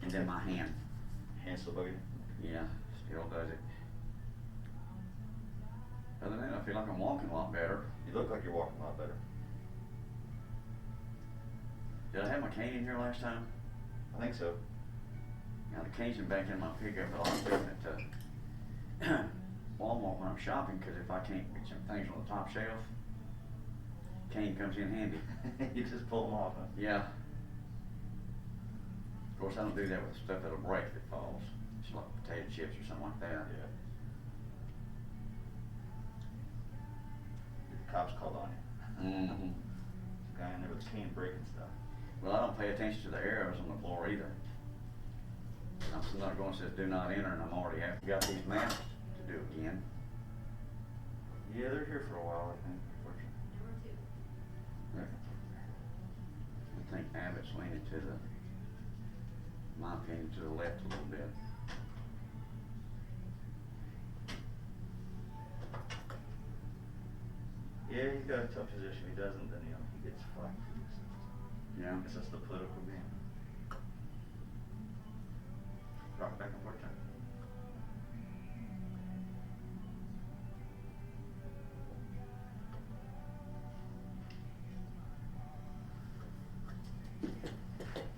and then my hand. Hand still bugging you? Yeah, still does it. Other than that, I feel like I'm walking a lot better. You look like you're walking a lot better. Did I have my cane in here last time? I think so. Now the cane's been back in my pickup, but I'm doing it to Walmart when I'm shopping, because if I can't get some things on the top shelf, cane comes in handy. You just pull them off, huh? Yeah. Of course, I don't do that with stuff that'll break if it falls. It's like potato chips or something like that. Yeah. The cops called on you. Mm-hmm. There's a guy in there with a cane breaking stuff. Well, I don't pay attention to the arrows on the floor either. I'm still not going, says do not enter, and I'm already got these masks to do again. Yeah, they're here for a while, I think, unfortunately. I think Abbott's leaning to the, in my opinion, to the left a little bit. Yeah, he's got a tough position. He doesn't, then he gets flack. Yeah. Guess that's the political game. Rock back and forth.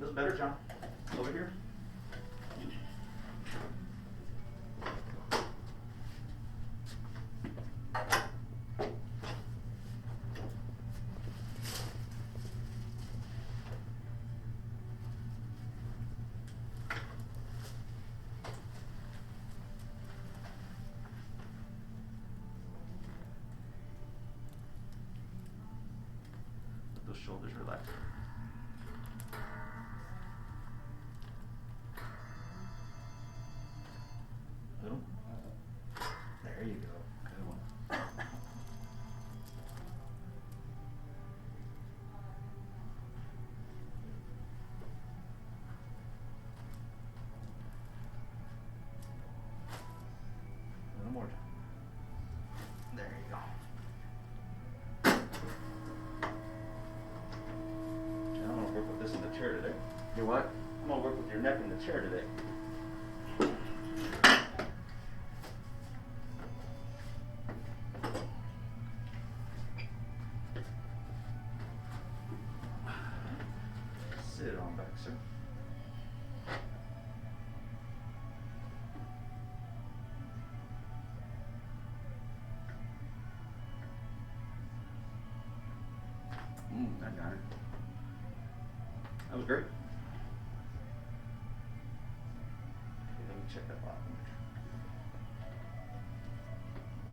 This is better, John. Over here. Let those shoulders relax. Little. There you go. Good one. A little more. There you go. John, I'm gonna work with this in the chair today. You what? I'm gonna work with your neck in the chair today. Sit on back, sir. I got it. That was great. Okay, let me check that lock.